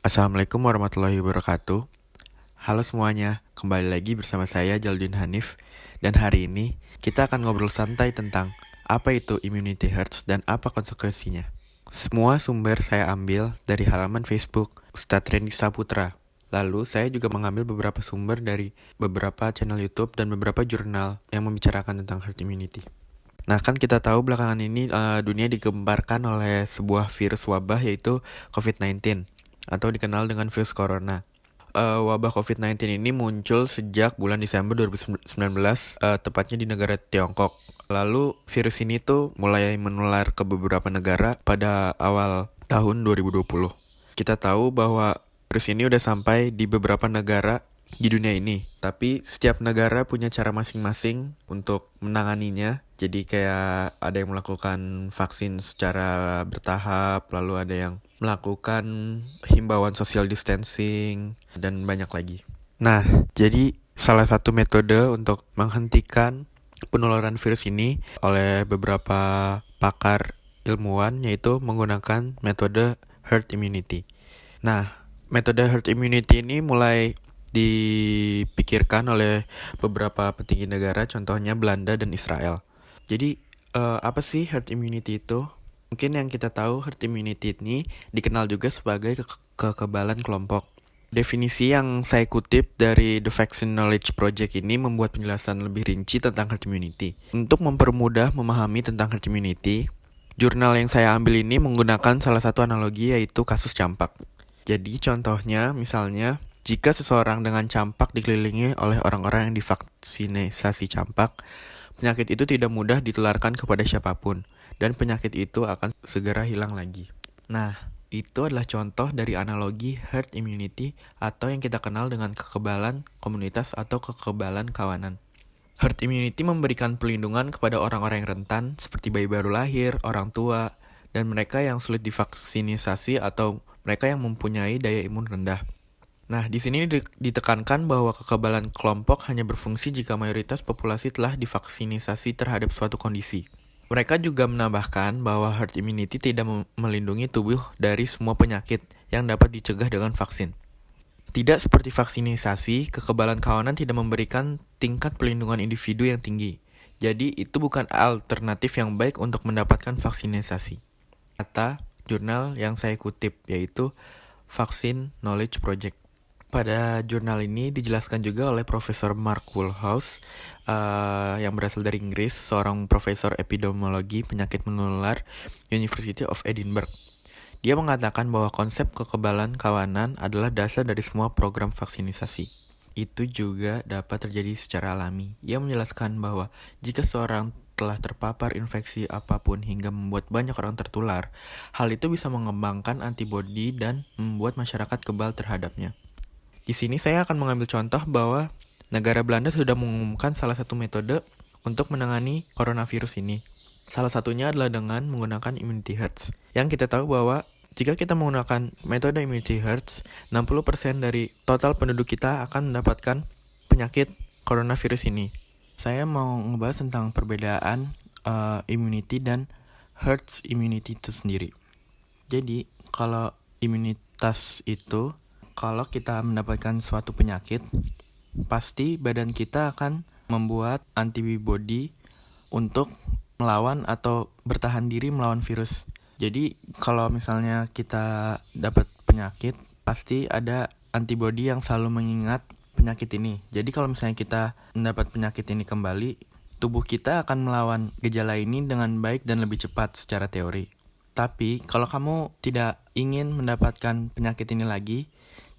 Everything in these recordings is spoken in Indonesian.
Assalamualaikum warahmatullahi wabarakatuh. Halo semuanya, kembali lagi bersama saya Jaldin Hanif. Dan hari ini kita akan ngobrol santai tentang apa itu immunity hurts dan apa konsekuensinya. Semua sumber saya ambil dari halaman Facebook Ustadz Randy Saputra. Lalu saya juga mengambil beberapa sumber dari beberapa channel YouTube dan beberapa jurnal yang membicarakan tentang herd immunity. Nah, kan kita tahu belakangan ini dunia digemparkan oleh sebuah virus wabah yaitu COVID-19 atau dikenal dengan virus corona. Wabah COVID-19 ini muncul sejak bulan Desember 2019, tepatnya di negara Tiongkok. Lalu virus ini tuh mulai menular ke beberapa negara pada awal tahun 2020. Kita tahu bahwa virus ini udah sampai di beberapa negara di dunia ini. Tapi setiap negara punya cara masing-masing untuk menanganinya. Jadi kayak ada yang melakukan vaksin secara bertahap, lalu ada yang melakukan himbauan social distancing, dan banyak lagi. Nah, jadi salah satu metode untuk menghentikan penularan virus ini oleh beberapa pakar ilmuwan yaitu menggunakan metode herd immunity. Nah, metode herd immunity ini mulai dipikirkan oleh beberapa petinggi negara, contohnya Belanda dan Israel. Jadi, apa sih herd immunity itu? Mungkin yang kita tahu, herd immunity ini dikenal juga sebagai kekebalan kelompok. Definisi yang saya kutip dari The Vaccine Knowledge Project ini membuat penjelasan lebih rinci tentang herd immunity. Untuk mempermudah memahami tentang herd immunity, jurnal yang saya ambil ini menggunakan salah satu analogi yaitu kasus campak. Jadi contohnya misalnya jika seseorang dengan campak dikelilingi oleh orang-orang yang divaksinasi campak, penyakit itu tidak mudah ditularkan kepada siapapun, dan penyakit itu akan segera hilang lagi. Nah, itu adalah contoh dari analogi herd immunity atau yang kita kenal dengan kekebalan komunitas atau kekebalan kawanan. Herd immunity memberikan perlindungan kepada orang-orang yang rentan seperti bayi baru lahir, orang tua, dan mereka yang sulit divaksinasi atau mereka yang mempunyai daya imun rendah. Nah, di sini ditekankan bahwa kekebalan kelompok hanya berfungsi jika mayoritas populasi telah divaksinasi terhadap suatu kondisi. Mereka juga menambahkan bahwa herd immunity tidak melindungi tubuh dari semua penyakit yang dapat dicegah dengan vaksin. Tidak seperti vaksinasi, kekebalan kawanan tidak memberikan tingkat perlindungan individu yang tinggi. Jadi, itu bukan alternatif yang baik untuk mendapatkan vaksinasi. Kata jurnal yang saya kutip, yaitu Vaccine Knowledge Project. Pada jurnal ini dijelaskan juga oleh Profesor Mark Woolhouse yang berasal dari Inggris, seorang profesor epidemiologi penyakit menular University of Edinburgh. Dia mengatakan bahwa konsep kekebalan kawanan adalah dasar dari semua program vaksinasi. Itu juga dapat terjadi secara alami. Ia menjelaskan bahwa jika seorang telah terpapar infeksi apapun hingga membuat banyak orang tertular, hal itu bisa mengembangkan antibodi dan membuat masyarakat kebal terhadapnya. Di sini saya akan mengambil contoh bahwa negara Belanda sudah mengumumkan salah satu metode untuk menangani coronavirus ini. Salah satunya adalah dengan menggunakan immunity hurts. Yang kita tahu bahwa jika kita menggunakan metode immunity hurts, 60% dari total penduduk kita akan mendapatkan penyakit coronavirus ini. Saya mau ngebahas tentang perbedaan immunity dan herd immunity itu sendiri. Jadi, kalau imunitas itu, kalau kita mendapatkan suatu penyakit, pasti badan kita akan membuat antibody untuk melawan atau bertahan diri melawan virus. Jadi, kalau misalnya kita dapat penyakit, pasti ada antibody yang selalu mengingat penyakit ini. Jadi kalau misalnya kita mendapat penyakit ini kembali, tubuh kita akan melawan gejala ini dengan baik dan lebih cepat secara teori. Tapi kalau kamu tidak ingin mendapatkan penyakit ini lagi,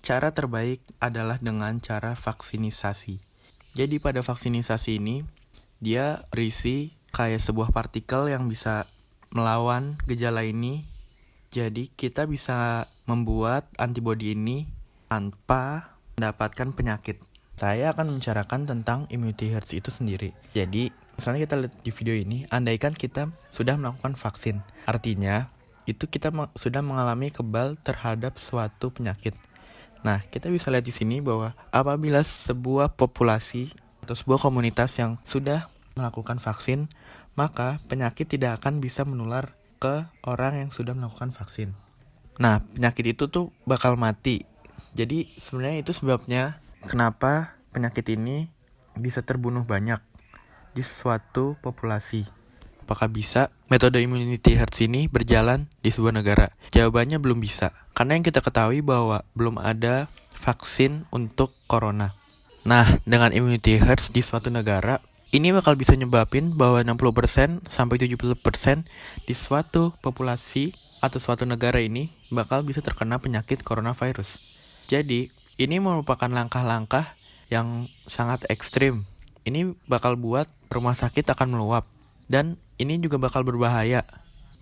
cara terbaik adalah dengan cara vaksinisasi. Jadi pada vaksinisasi ini, dia berisi kayak sebuah partikel yang bisa melawan gejala ini. Jadi kita bisa membuat antibodi ini tanpa mendapatkan penyakit. Saya akan membicarakan tentang immunity hurts itu sendiri. Jadi, misalnya kita lihat di video ini, andaikan kita sudah melakukan vaksin. Artinya, itu kita sudah mengalami kebal terhadap suatu penyakit. Nah, kita bisa lihat di sini bahwa apabila sebuah populasi atau sebuah komunitas yang sudah melakukan vaksin, maka penyakit tidak akan bisa menular ke orang yang sudah melakukan vaksin. Nah, penyakit itu tuh bakal mati. Jadi sebenarnya itu sebabnya kenapa penyakit ini bisa terbunuh banyak di suatu populasi. Apakah bisa metode immunity hertz ini berjalan di sebuah negara? Jawabannya belum bisa. Karena yang kita ketahui bahwa belum ada vaksin untuk corona. Nah, dengan immunity hertz di suatu negara, ini bakal bisa nyebabin bahwa 60% sampai 70% di suatu populasi atau suatu negara ini bakal bisa terkena penyakit coronavirus. Jadi, ini merupakan langkah-langkah yang sangat ekstrim. Ini bakal buat rumah sakit akan meluap. Dan ini juga bakal berbahaya.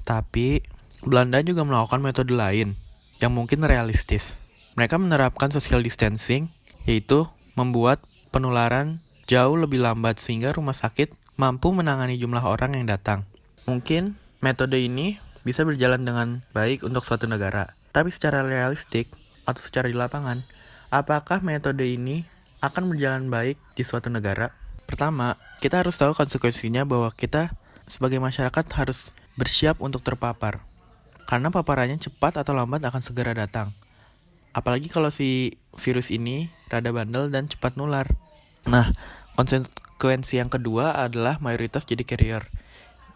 Tapi, Belanda juga melakukan metode lain yang mungkin realistis. Mereka menerapkan social distancing, yaitu membuat penularan jauh lebih lambat sehingga rumah sakit mampu menangani jumlah orang yang datang. Mungkin metode ini bisa berjalan dengan baik untuk suatu negara. Tapi secara realistik atau secara di lapangan, apakah metode ini akan berjalan baik di suatu negara? Pertama, kita harus tahu konsekuensinya bahwa kita sebagai masyarakat harus bersiap untuk terpapar. Karena paparannya cepat atau lambat akan segera datang. Apalagi kalau si virus ini rada bandel dan cepat nular. Nah, konsekuensi yang kedua adalah mayoritas jadi carrier.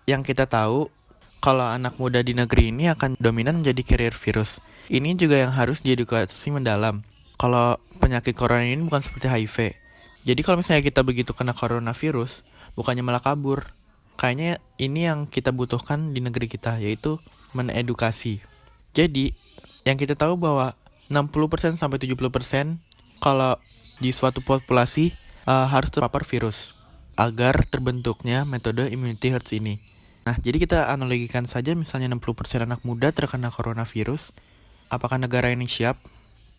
Yang kita tahu, kalau anak muda di negeri ini akan dominan menjadi carrier virus. Ini juga yang harus diedukasi mendalam. Kalau penyakit corona ini bukan seperti HIV. Jadi kalau misalnya kita begitu kena coronavirus, bukannya malah kabur. Kayaknya ini yang kita butuhkan di negeri kita, yaitu menedukasi. Jadi, yang kita tahu bahwa 60% sampai 70% kalau di suatu populasi harus terpapar virus agar terbentuknya metode immunity hertz ini. Nah, jadi kita analogikan saja misalnya 60% anak muda terkena coronavirus. Apakah negara ini siap?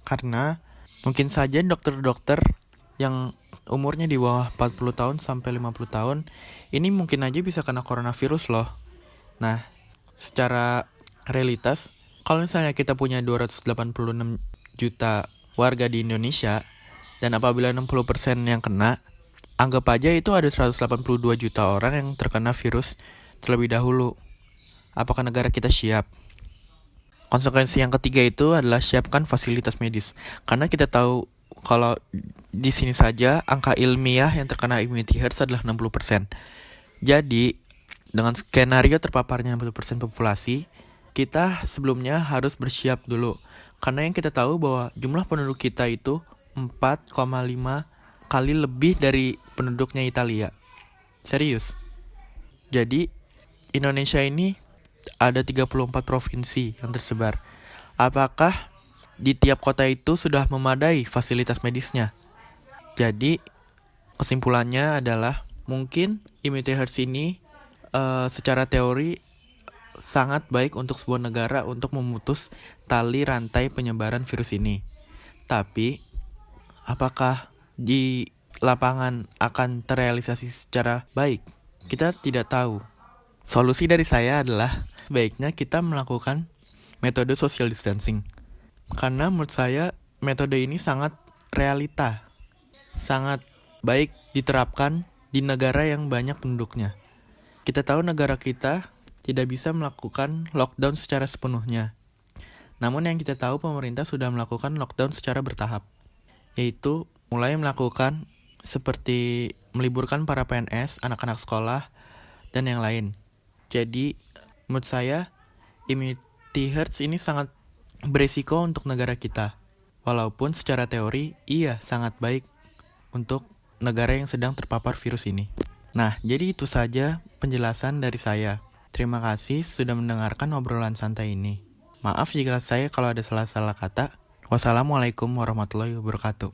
Karena mungkin saja dokter-dokter yang umurnya di bawah 40 tahun sampai 50 tahun, ini mungkin aja bisa kena coronavirus loh. Nah, secara realitas, kalau misalnya kita punya 286 juta warga di Indonesia, dan apabila 60% yang kena, anggap aja itu ada 182 juta orang yang terkena virus terlebih dahulu. Apakah negara kita siap? Konsekuensi yang ketiga itu adalah siapkan fasilitas medis. Karena kita tahu kalau di sini saja angka ilmiah yang terkena immunity hertz adalah 60%. Jadi, dengan skenario terpaparnya 60% populasi, kita sebelumnya harus bersiap dulu. Karena yang kita tahu bahwa jumlah penduduk kita itu 4,5 kali lebih dari penduduknya Italia. Serius. Jadi, Indonesia ini ada 34 provinsi yang tersebar. Apakah di tiap kota itu sudah memadai fasilitas medisnya? Jadi, kesimpulannya adalah mungkin immunity hertz ini secara teori sangat baik untuk sebuah negara untuk memutus tali rantai penyebaran virus ini. Tapi, apakah di lapangan akan terrealisasi secara baik? Kita tidak tahu. Solusi dari saya adalah sebaiknya kita melakukan metode social distancing. Karena menurut saya metode ini sangat realita, sangat baik diterapkan di negara yang banyak penduduknya. Kita tahu negara kita tidak bisa melakukan lockdown secara sepenuhnya. Namun yang kita tahu pemerintah sudah melakukan lockdown secara bertahap, yaitu mulai melakukan seperti meliburkan para PNS, anak-anak sekolah, dan yang lain. Jadi, menurut saya, immunity hertz ini sangat beresiko untuk negara kita. Walaupun secara teori, iya sangat baik untuk negara yang sedang terpapar virus ini. Nah, jadi itu saja penjelasan dari saya. Terima kasih sudah mendengarkan obrolan santai ini. Maaf jika saya kalau ada salah-salah kata. Wassalamualaikum warahmatullahi wabarakatuh.